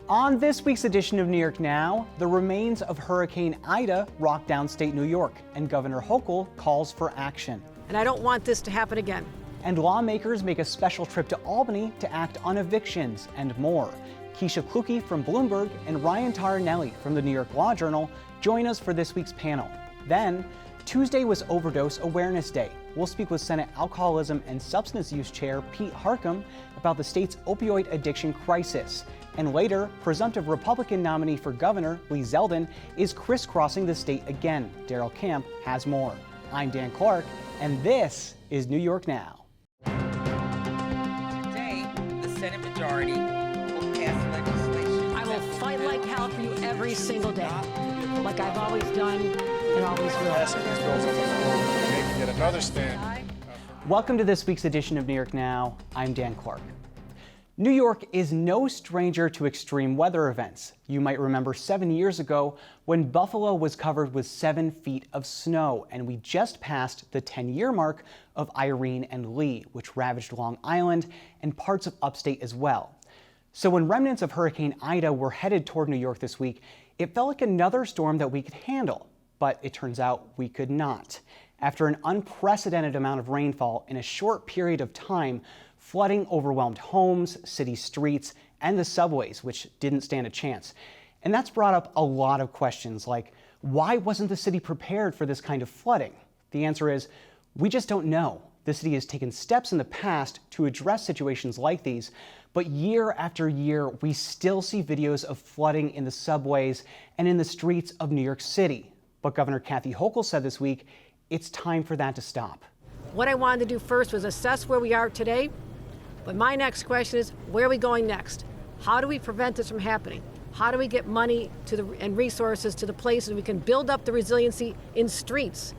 On this week's edition of New York Now, the remains of Hurricane Ida rock downstate New York, and Governor Hochul calls for action. And I don't want this to happen again. And lawmakers make a special trip to Albany to act on evictions and more. Keisha Kluge from Bloomberg and Ryan Tarnelli from the New York Law Journal join us for this week's panel. Then, Tuesday was Overdose Awareness Day. We'll speak with Senate Alcoholism and Substance Use Chair Pete Harckham about the state's opioid addiction crisis. And later, presumptive Republican nominee for governor, Lee Zeldin, is crisscrossing the state again. Daryl Camp has more. I'm Dan Clark, and this is New York Now. Today, the Senate majority will pass legislation. I will fight like hell for you every single day, like I've always done and always will. Passing these bills on the floor, making yet another stand. Welcome to this week's edition of New York Now. I'm Dan Clark. New York is no stranger to extreme weather events. You might remember 7 years ago when Buffalo was covered with 7 feet of snow, and we just passed the 10-year mark of Irene and Lee, which ravaged Long Island and parts of upstate as well. So when remnants of Hurricane Ida were headed toward New York this week, it felt like another storm that we could handle, but it turns out we could not. After an unprecedented amount of rainfall in a short period of time, flooding overwhelmed homes, city streets, and the subways, which didn't stand a chance. And that's brought up a lot of questions like, why wasn't the city prepared for this kind of flooding? The answer is, we just don't know. The city has taken steps in the past to address situations like these, but year after year, we still see videos of flooding in the subways and in the streets of New York City. But Governor Kathy Hochul said this week, it's time for that to stop. What I wanted to do first was assess where we are today. But my next question is, where are we going next? How do we prevent this from happening? How do we get money and resources to the places we can build up the resiliency in streets?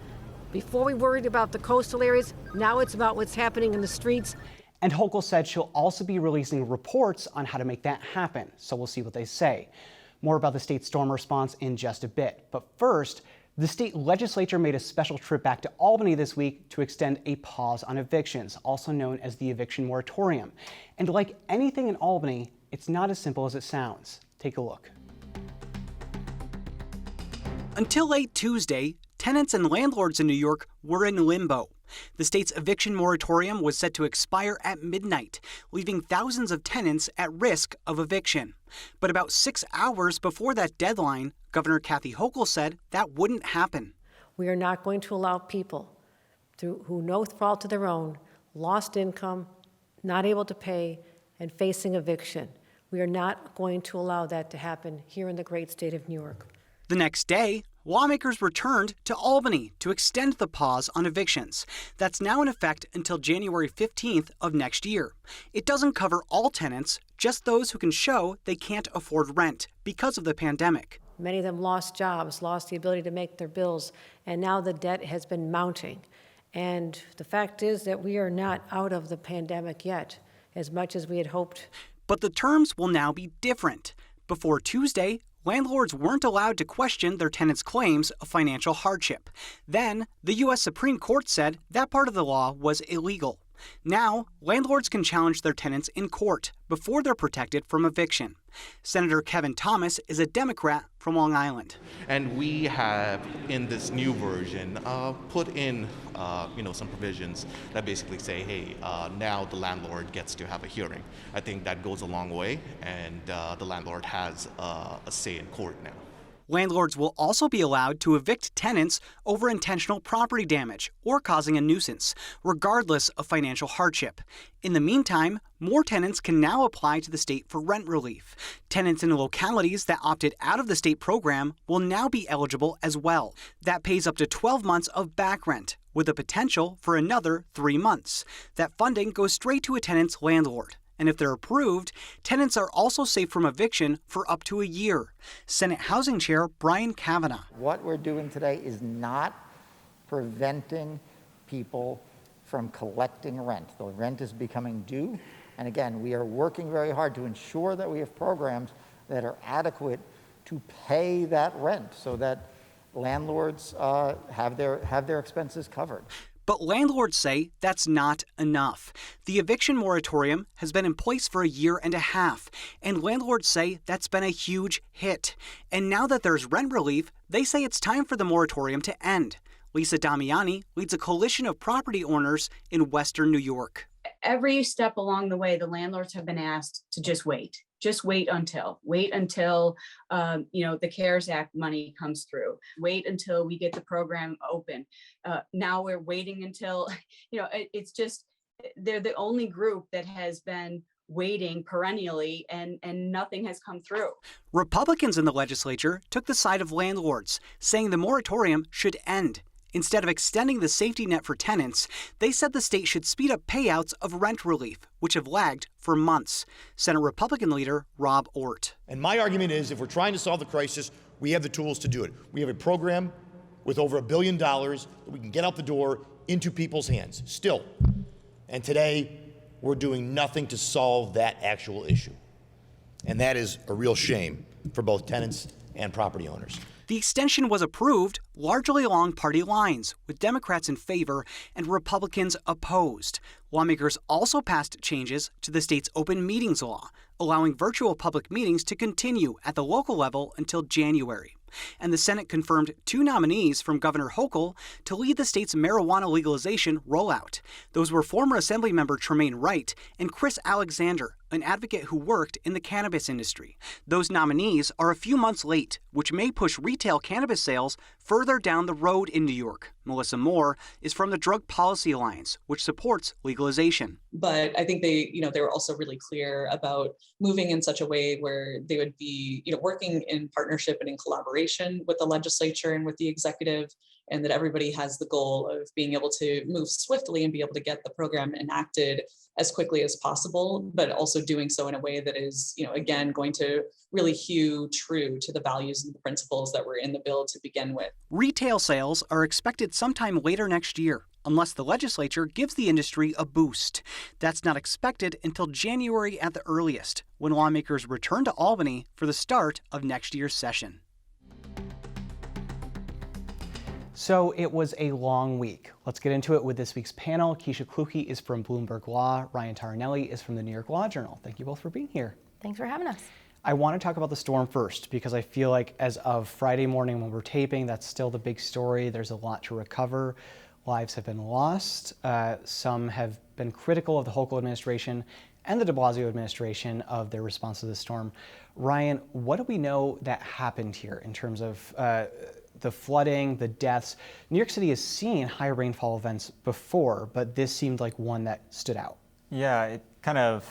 Before we worried about the coastal areas, now it's about what's happening in the streets. And Hochul said she'll also be releasing reports on how to make that happen. So we'll see what they say. More about the state's storm response in just a bit. But first, the state legislature made a special trip back to Albany this week to extend a pause on evictions, also known as the eviction moratorium. And like anything in Albany, it's not as simple as it sounds. Take a look. Until late Tuesday, tenants and landlords in New York were in limbo. The state's eviction moratorium was set to expire at midnight, leaving thousands of tenants at risk of eviction. But about 6 hours before that deadline, Governor Kathy Hochul said that wouldn't happen. We are not going to allow people who no fault of their own, lost income, not able to pay, and facing eviction. We are not going to allow that to happen here in the great state of New York. The next day, lawmakers returned to Albany to extend the pause on evictions. That's now in effect until January 15th of next year. It doesn't cover all tenants, just those who can show they can't afford rent because of the pandemic. Many of them lost jobs, lost the ability to make their bills, and now the debt has been mounting. And the fact is that we are not out of the pandemic yet, as much as we had hoped. But the terms will now be different. Before Tuesday, landlords weren't allowed to question their tenants' claims of financial hardship. Then, the U.S. Supreme Court said that part of the law was illegal. Now, landlords can challenge their tenants in court before they're protected from eviction. Senator Kevin Thomas is a Democrat from Long Island. And we have, in this new version, put in some provisions that basically say, hey, now the landlord gets to have a hearing. I think that goes a long way, and the landlord has a say in court now. Landlords will also be allowed to evict tenants over intentional property damage or causing a nuisance, regardless of financial hardship. In the meantime, more tenants can now apply to the state for rent relief. Tenants in localities that opted out of the state program will now be eligible as well. That pays up to 12 months of back rent, with the potential for another 3 months. That funding goes straight to a tenant's landlord. And if they're approved, tenants are also safe from eviction for up to a year. Senate Housing Chair Brian Kavanaugh. What we're doing today is not preventing people from collecting rent. The rent is becoming due. And again, we are working very hard to ensure that we have programs that are adequate to pay that rent so that landlords have their expenses covered. But landlords say that's not enough. The eviction moratorium has been in place for a year and a half, and landlords say that's been a huge hit. And now that there's rent relief, they say it's time for the moratorium to end. Lisa Damiani leads a coalition of property owners in Western New York. Every step along the way, the landlords have been asked to just wait until the CARES Act money comes through. Wait until we get the program open. Now we're waiting until, it's just, they're the only group that has been waiting perennially and nothing has come through. Republicans in the legislature took the side of landlords, saying the moratorium should end. Instead of extending the safety net for tenants, they said the state should speed up payouts of rent relief, which have lagged for months. Senate Republican leader Rob Ortt. And my argument is, if we're trying to solve the crisis, we have the tools to do it. We have a program with over $1 billion that we can get out the door into people's hands, still. And today, we're doing nothing to solve that actual issue. And that is a real shame for both tenants and property owners. The extension was approved largely along party lines, with Democrats in favor and Republicans opposed. Lawmakers also passed changes to the state's open meetings law, allowing virtual public meetings to continue at the local level until January. And the Senate confirmed 2 nominees from Governor Hochul to lead the state's marijuana legalization rollout. Those were former Assemblymember Tremaine Wright and Chris Alexander, an advocate who worked in the cannabis industry. Those nominees are a few months late, which may push retail cannabis sales further down the road in New York. Melissa Moore is from the Drug Policy Alliance, which supports legalization. But I think they were also really clear about moving in such a way where they would be, working in partnership and in collaboration with the legislature and with the executive, and that everybody has the goal of being able to move swiftly and be able to get the program enacted as quickly as possible, but also doing so in a way that is, again, going to really hew true to the values and the principles that were in the bill to begin with. Retail sales are expected sometime later next year, unless the legislature gives the industry a boost. That's not expected until January at the earliest, when lawmakers return to Albany for the start of next year's session. So it was a long week. Let's get into it with this week's panel. Keisha Kluge is from Bloomberg Law. Ryan Taranelli is from the New York Law Journal. Thank you both for being here. Thanks for having us. I want to talk about the storm first, because I feel like as of Friday morning when we're taping, that's still the big story. There's a lot to recover. Lives have been lost. Some have been critical of the Hochul administration and the de Blasio administration of their response to the storm. Ryan, what do we know that happened here in terms of the flooding, the deaths? New York City has seen high rainfall events before, but this seemed like one that stood out. Yeah, it kind of,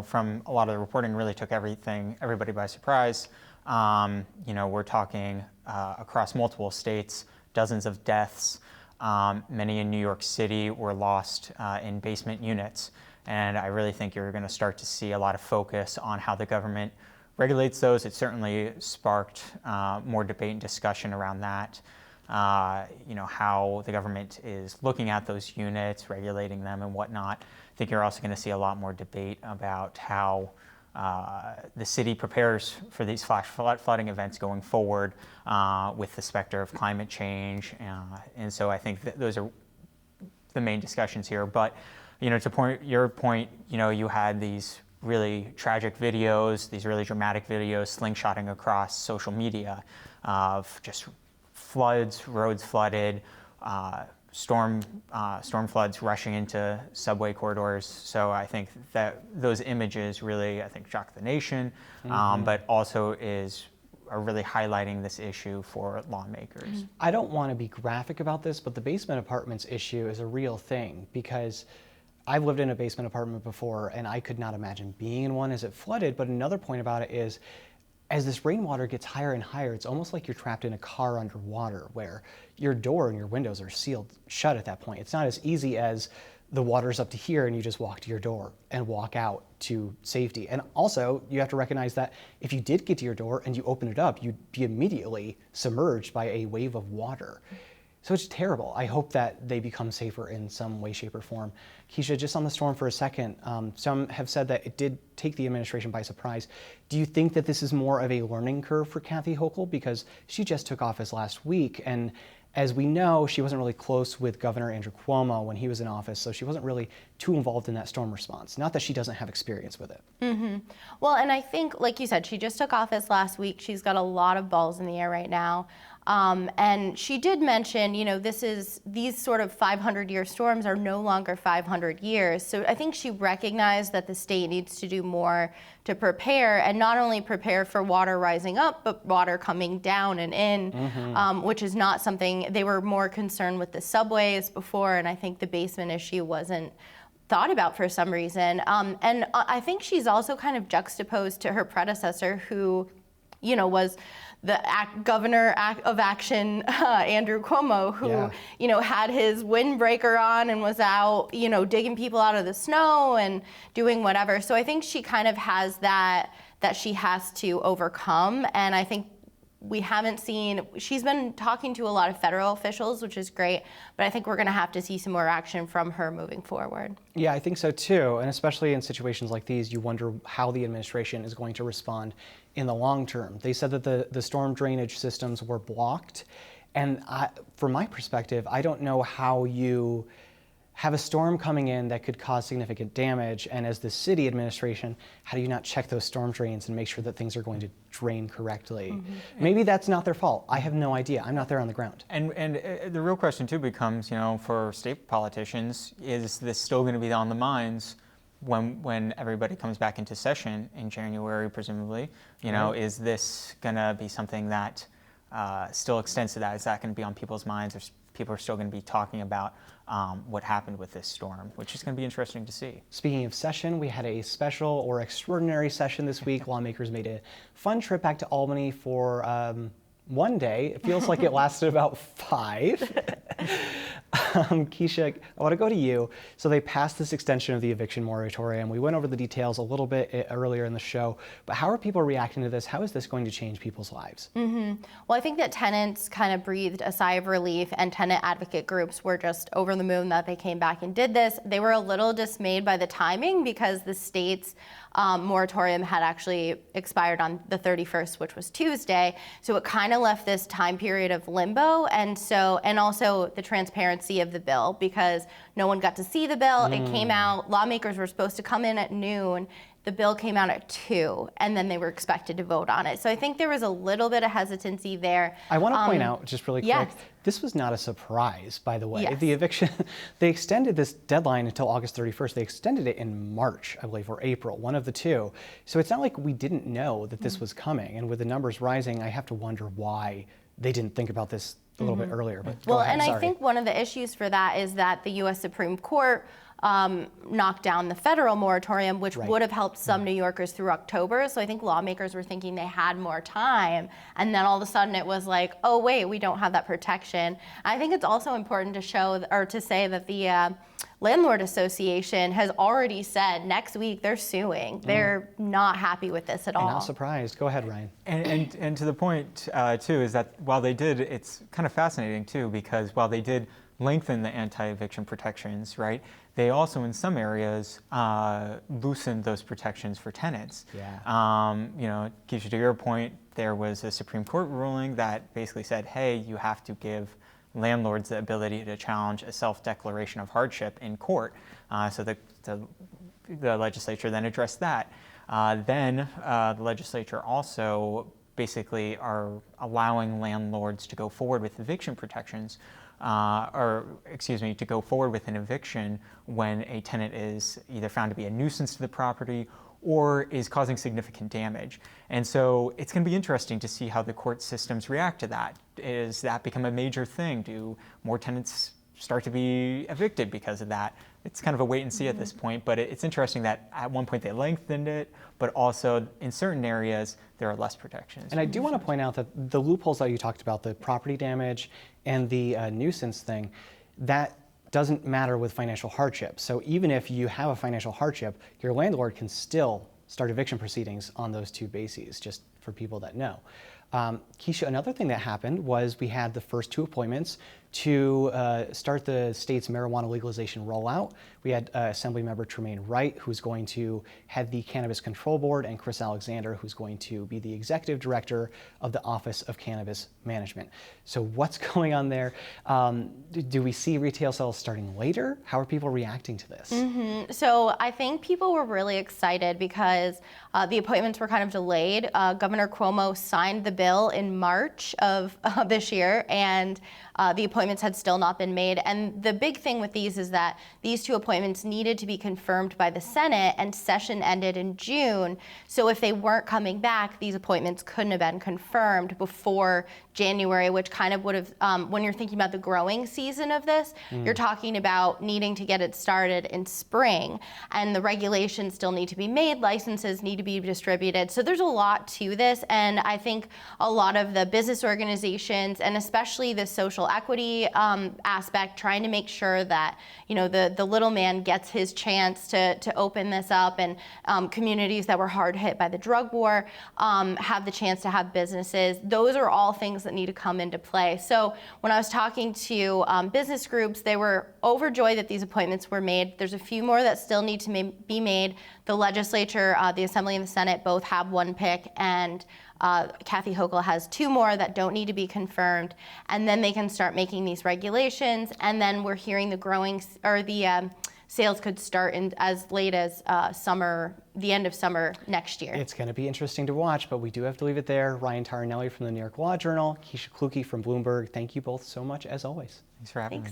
from a lot of the reporting really took everybody by surprise. We're talking across multiple states, dozens of deaths. Many in New York City were lost in basement units. And I really think you're going to start to see a lot of focus on how the government regulates those. It certainly sparked more debate and discussion around that. How the government is looking at those units, regulating them and whatnot. I think you're also going to see a lot more debate about how the city prepares for these flash flooding events going forward with the specter of climate change. And so I think that those are the main discussions here. But, to your point, you had these really tragic videos, these really dramatic videos slingshotting across social media of just floods, roads flooded, storm floods rushing into subway corridors. So I think that those images really, shock the nation, but also are really highlighting this issue for lawmakers. I don't want to be graphic about this, but the basement apartments issue is a real thing, because I've lived in a basement apartment before and I could not imagine being in one as it flooded. But another point about it is, as this rainwater gets higher and higher, it's almost like you're trapped in a car underwater, where your door and your windows are sealed shut at that point. It's not as easy as the water's up to here and you just walk to your door and walk out to safety. And also, you have to recognize that if you did get to your door and you open it up, you'd be immediately submerged by a wave of water. So it's terrible. I hope that they become safer in some way, shape, or form. Keisha, just on the storm for a second, some have said that it did take the administration by surprise. Do you think that this is more of a learning curve for Kathy Hochul? Because she just took office last week, and As we know, she wasn't really close with Governor Andrew Cuomo when he was in office, so she wasn't really too involved in that storm response. Not that she doesn't have experience with it. Well, and I think, like you said, she just took office last week. She's got a lot of balls in the air right now. And she did mention, you know, these sort of 500-year storms are no longer 500 years. So I think she recognized that the state needs to do more to prepare, and not only prepare for water rising up, but water coming down and in, which is not something, they were more concerned with the subways before, and I think the basement issue wasn't thought about for some reason. And I think she's also kind of juxtaposed to her predecessor, who, you know, was the governor of action, Andrew Cuomo, who, you know, had his windbreaker on and was out, you know, digging people out of the snow and doing whatever. So I think she kind of has that she has to overcome. And I think we haven't seen, she's been talking to a lot of federal officials, which is great, but I think we're gonna have to see some more action from her moving forward. Yeah, I think so too. And especially in situations like these, you wonder how the administration is going to respond in the long term. They said that the storm drainage systems were blocked. And from my perspective, I don't know how you have a storm coming in that could cause significant damage. And as the city administration, how do you not check those storm drains and make sure that things are going to drain correctly? Maybe that's not their fault. I have no idea. I'm not there on the ground. And the real question too becomes, you know, for state politicians, is this still going to be on the minds when everybody comes back into session in January, presumably? You know, is this going to be something that still extends to that? Is that going to be on people's minds, or people are still going to be talking about what happened with this storm, which is going to be interesting to see. Speaking of session, we had a special or extraordinary session this week. Lawmakers made a fun trip back to Albany for one day. It feels like it lasted about 5. Keisha, I want to go to you. So they passed this extension of the eviction moratorium. We went over the details a little bit earlier in the show, but how are people reacting to this? How is this going to change people's lives? Well, I think that tenants kind of breathed a sigh of relief, and tenant advocate groups were just over the moon that they came back and did this. They were a little dismayed by the timing because the state's moratorium had actually expired on the 31st, which was Tuesday. So it kind of left this time period of limbo, and also the transparency of the bill, because no one got to see the bill. It came out, lawmakers were supposed to come in at noon. The bill came out at 2, and then they were expected to vote on it. So I think there was a little bit of hesitancy there. I want to point out, just really quick, this was not a surprise, by the way. The eviction, they extended this deadline until August 31st. They extended it in March, I believe, or April, one of the two. So it's not like we didn't know that this was coming. And with the numbers rising, I have to wonder why they didn't think about this a little bit earlier. But well, and I think one of the issues for that is that the U.S. Supreme Court knocked down the federal moratorium, which would have helped some New Yorkers through October. So I think lawmakers were thinking they had more time, and then all of a sudden it was like, oh wait, we don't have that protection. I think it's also important to show, or to say, that the Landlord Association has already said next week they're suing. They're not happy with this at all. I'm not surprised. Go ahead, Ryan. And to the point too, is that while they did, it's kind of fascinating too, because while they did lengthen the anti-eviction protections, right, they also in some areas loosened those protections for tenants. You know, Keisha, to your point, there was a Supreme Court ruling that basically said, hey, you have to give landlords the ability to challenge a self-declaration of hardship in court. So the legislature then addressed that. Then the legislature also basically are allowing landlords to go forward with eviction protections, to go forward with an eviction when a tenant is either found to be a nuisance to the property or is causing significant damage. And so it's going to be interesting to see how the court systems react to that. Does that become a major thing? Do more tenants start to be evicted because of that? It's kind of a wait and see at this point, but it's interesting that at one point they lengthened it, but also in certain areas there are less protections. And I do want to point out that the loopholes that you talked about, the property damage and the nuisance thing, that doesn't matter with financial hardship. So even if you have a financial hardship, your landlord can still start eviction proceedings on those two bases, just for people that know. Keisha, another thing that happened was we had the first 2 appointments to start the state's marijuana legalization rollout. We had Assemblymember Tremaine Wright, who's going to head the Cannabis Control Board, and Chris Alexander, who's going to be the executive director of the Office of Cannabis Management. So what's going on there? Do we see retail sales starting later? How are people reacting to this? So I think people were really excited because the appointments were kind of delayed. Governor Cuomo signed the bill in March of this year, and the appointments had still not been made. And the big thing with these is that these two appointments needed to be confirmed by the Senate, and session ended in June. So if they weren't coming back, these appointments couldn't have been confirmed before January, which kind of would have, when you're thinking about the growing season of this, you're talking about needing to get it started in spring. And the regulations still need to be made, licenses need to be distributed. So there's a lot to this. And I think a lot of the business organizations, and especially the social equity aspect, trying to make sure that, you know, the little man gets his chance to open this up, and communities that were hard hit by the drug war have the chance to have businesses. Those are all things that need to come into play. So when I was talking to business groups, they were overjoyed that these appointments were made. There's a few more that still need to be made. The legislature, the Assembly and the Senate both have one pick, and Kathy Hochul has two more that don't need to be confirmed, and then they can start making these regulations. And then we're hearing the sales could start in as late as summer, the end of summer next year. It's going to be interesting to watch, but we do have to leave it there. Ryan Taranelli from the New York Law Journal, Keisha Kluge from Bloomberg. Thank you both so much, as always. Thanks for having me.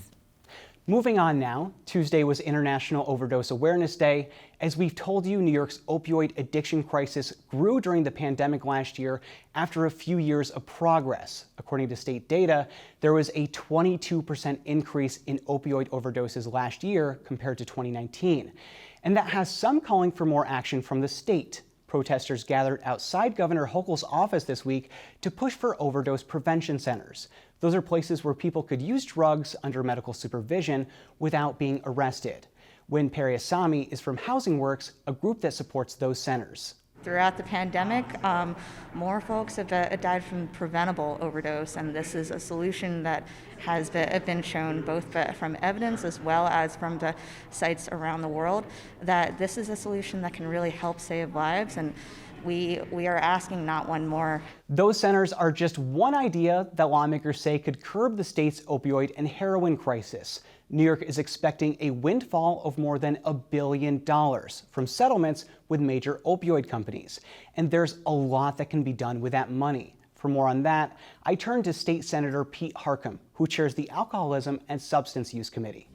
Moving on now, Tuesday was International Overdose Awareness Day. As we've told you, New York's opioid addiction crisis grew during the pandemic last year after a few years of progress. According to state data, there was a 22% increase in opioid overdoses last year compared to 2019. And that has some calling for more action from the state. Protesters gathered outside Governor Hochul's office this week to push for overdose prevention centers. Those are places where people could use drugs under medical supervision without being arrested. Win Periasamy is from Housing Works, a group that supports those centers. Throughout the pandemic, more folks have died from preventable overdose, and this is a solution that has been shown both from evidence as well as from the sites around the world, that this is a solution that can really help save lives, and we are asking not one more. Those centers are just one idea that lawmakers say could curb the state's opioid and heroin crisis. New York is expecting a windfall of more than $1 billion from settlements with major opioid companies. And there's a lot that can be done with that money. For more on that, I turn to State Senator Pete Harckham, who chairs the Alcoholism and Substance Use Committee.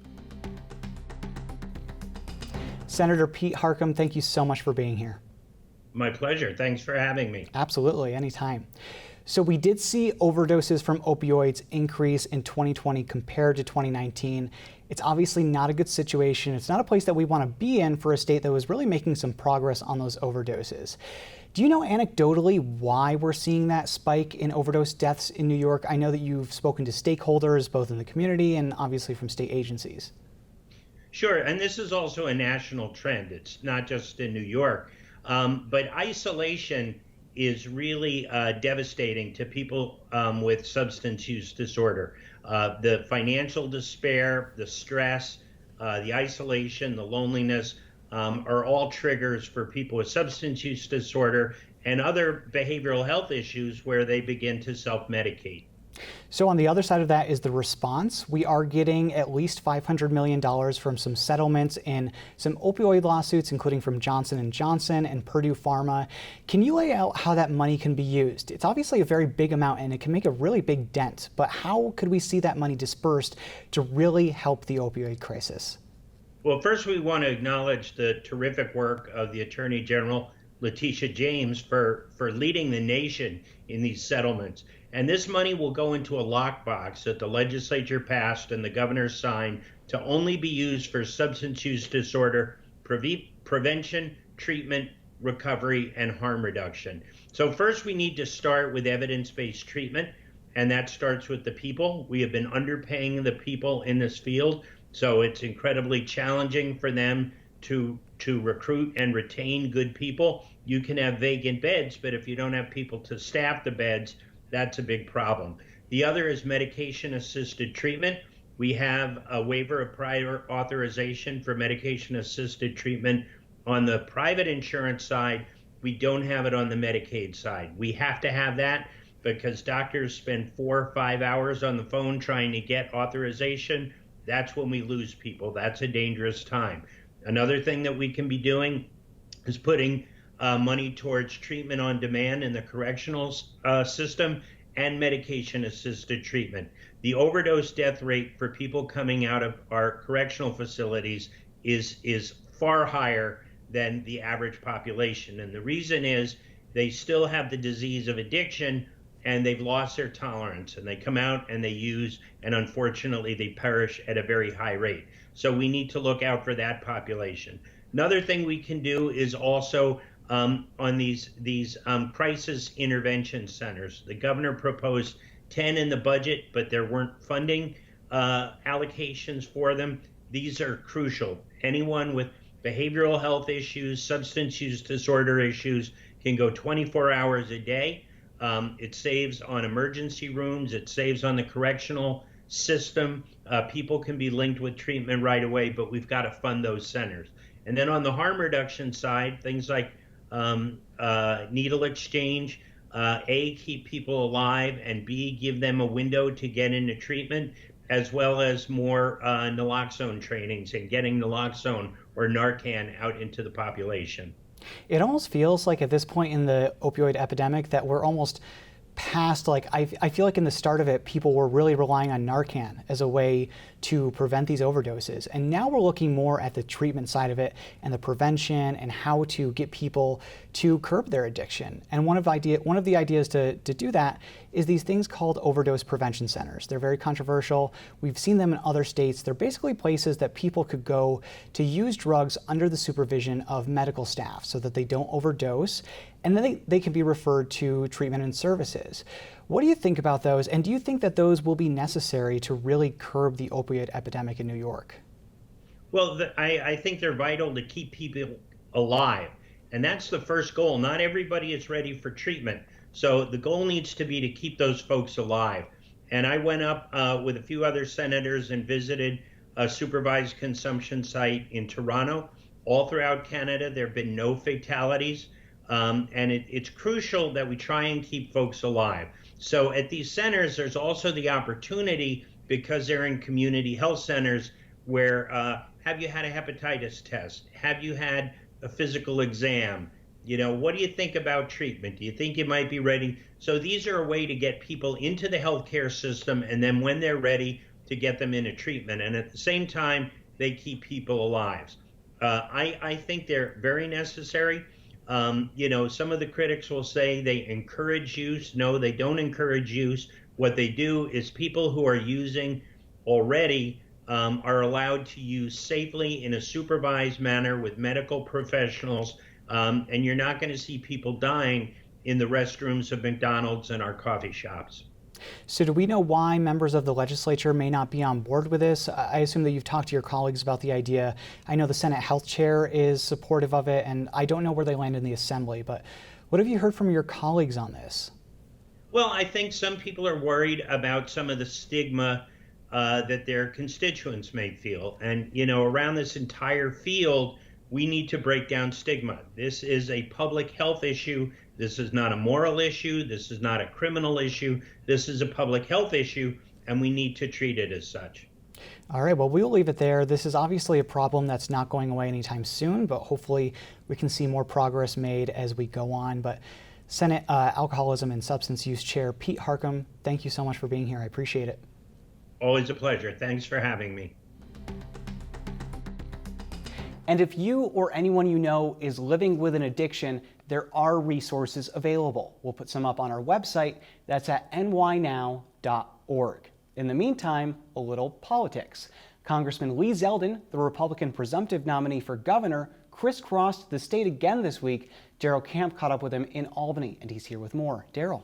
Senator Pete Harckham, thank you so much for being here. My pleasure. Thanks for having me. Absolutely, anytime. So we did see overdoses from opioids increase in 2020 compared to 2019. It's obviously not a good situation. It's not a place that we want to be in for a state that was really making some progress on those overdoses. Do you know anecdotally why we're seeing that spike in overdose deaths in New York? I know that you've spoken to stakeholders both in the community and obviously from state agencies. Sure, and this is also a national trend. It's not just in New York. But isolation is really devastating to people with substance use disorder. The financial despair, the stress, the isolation, the loneliness are all triggers for people with substance use disorder and other behavioral health issues where they begin to self-medicate. So on the other side of that is the response. We are getting at least $500 million from some settlements in some opioid lawsuits, including from Johnson & Johnson and Purdue Pharma. Can you lay out how that money can be used? It's obviously a very big amount and it can make a really big dent, but how could we see that money dispersed to really help the opioid crisis? Well, first we want to acknowledge the terrific work of the Attorney General, Letitia James, for leading the nation in these settlements. And this money will go into a lockbox that the legislature passed and the governor signed to only be used for substance use disorder prevention, treatment, recovery, and harm reduction. So first we need to start with evidence-based treatment, and that starts with the people. We have been underpaying the people in this field, so it's incredibly challenging for them to recruit and retain good people. You can have vacant beds, but if you don't have people to staff the beds, that's a big problem. The other is medication-assisted treatment. We have a waiver of prior authorization for medication-assisted treatment on the private insurance side. We don't have it on the Medicaid side. We have to have that because doctors spend 4 or 5 hours on the phone trying to get authorization. That's when we lose people. That's a dangerous time. Another thing that we can be doing is putting money towards treatment on demand in the correctional system and medication-assisted treatment. The overdose death rate for people coming out of our correctional facilities is far higher than the average population. And the reason is they still have the disease of addiction and they've lost their tolerance, and they come out and they use, and unfortunately they perish at a very high rate. So we need to look out for that population. Another thing we can do is also on these crisis intervention centers. The governor proposed 10 in the budget, but there weren't funding allocations for them. These are crucial. Anyone with behavioral health issues, substance use disorder issues can go 24 hours a day. It saves on emergency rooms. It saves on the correctional system. People can be linked with treatment right away, but we've got to fund those centers. And then on the harm reduction side, things like needle exchange, A, keep people alive, and B, give them a window to get into treatment, as well as more naloxone trainings and getting naloxone or Narcan out into the population. It almost feels like at this point in the opioid epidemic that we're almost past, like, I feel like in the start of it, people were really relying on Narcan as a way to prevent these overdoses. And now we're looking more at the treatment side of it and the prevention and how to get people to curb their addiction. And one of the ideas to do that is these things called overdose prevention centers. They're very controversial. We've seen them in other states. They're basically places that people could go to use drugs under the supervision of medical staff so that they don't overdose, and then they can be referred to treatment and services. What do you think about those, and do you think that those will be necessary to really curb the opioid epidemic in New York? Well, I think they're vital to keep people alive, and that's the first goal. Not everybody is ready for treatment, so the goal needs to be to keep those folks alive. And I went up with a few other senators and visited a supervised consumption site in Toronto. All throughout Canada, there have been no fatalities. And it's crucial that we try and keep folks alive. So at these centers, there's also the opportunity, because they're in community health centers, where have you had a hepatitis test? Have you had a physical exam? You know, what do you think about treatment? Do you think you might be ready? So these are a way to get people into the healthcare system, and then when they're ready, to get them into treatment. And at the same time, they keep people alive. I think they're very necessary. You know, some of the critics will say they encourage use. No, they don't encourage use. What they do is people who are using already are allowed to use safely in a supervised manner with medical professionals, and you're not going to see people dying in the restrooms of McDonald's and our coffee shops. So do we know why members of the legislature may not be on board with this? I assume that you've talked to your colleagues about the idea. I know the Senate Health Chair is supportive of it, and I don't know where they land in the Assembly, but what have you heard from your colleagues on this? Well, I think some people are worried about some of the stigma that their constituents may feel. And, you know, around this entire field, we need to break down stigma. This is a public health issue. This is not a moral issue. This is not a criminal issue. This is a public health issue, and we need to treat it as such. All right, well, we'll leave it there. This is obviously a problem that's not going away anytime soon, but hopefully we can see more progress made as we go on. But Senate Alcoholism and Substance Use Chair Pete Harckham, thank you so much for being here. I appreciate it. Always a pleasure. Thanks for having me. And if you or anyone you know is living with an addiction, there are resources available. We'll put some up on our website. That's at nynow.org. In the meantime, a little politics. Congressman Lee Zeldin, the Republican presumptive nominee for governor, crisscrossed the state again this week. Daryl Camp caught up with him in Albany, and he's here with more. Daryl.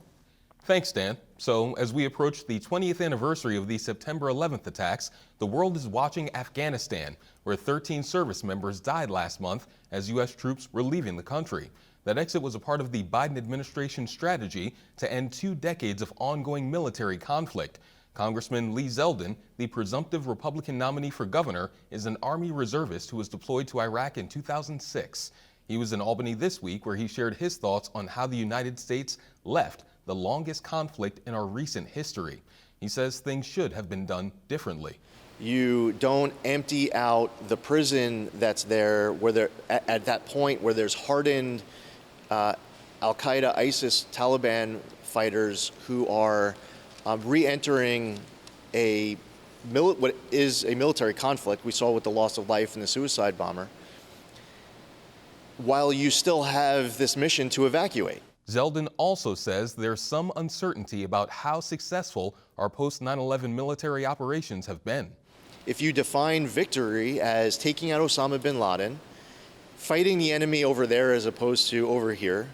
Thanks, Dan. So, as we approach the 20th anniversary of the September 11th attacks, the world is watching Afghanistan, where 13 service members died last month as U.S. troops were leaving the country. That exit was a part of the Biden administration's strategy to end 2 decades of ongoing military conflict. Congressman Lee Zeldin, the presumptive Republican nominee for governor, is an Army reservist who was deployed to Iraq in 2006. He was in Albany this week, where he shared his thoughts on how the United States left the longest conflict in our recent history. He says things should have been done differently. You don't empty out the prison that's there, where there at that point where there's hardened Al-Qaeda, ISIS, Taliban fighters who are re-entering what is a military conflict. We saw with the loss of life in the suicide bomber, while you still have this mission to evacuate. Zeldin also says there's some uncertainty about how successful our post-9/11 military operations have been. If you define victory as taking out Osama bin Laden, fighting the enemy over there as opposed to over here,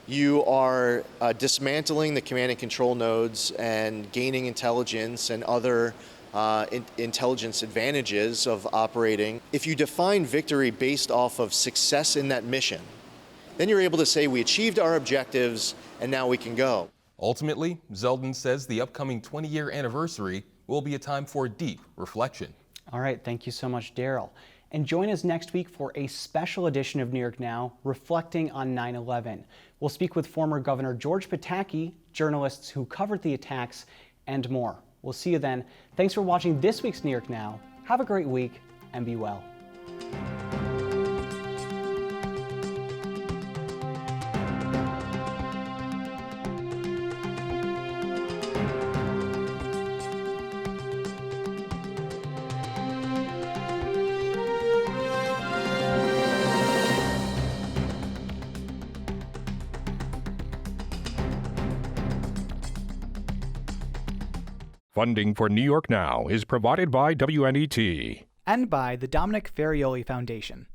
you are dismantling the command and control nodes and gaining intelligence and other intelligence advantages of operating. If you define victory based off of success in that mission, then you're able to say we achieved our objectives and now we can go. Ultimately, Zeldin says the upcoming 20-year anniversary will be a time for deep reflection. All right, thank you so much, Daryl. And join us next week for a special edition of New York Now, reflecting on 9/11. We'll speak with former Governor George Pataki, journalists who covered the attacks, and more. We'll see you then. Thanks for watching this week's New York Now. Have a great week and be well. Funding for New York Now is provided by WNET and by the Dominic Ferrioli Foundation.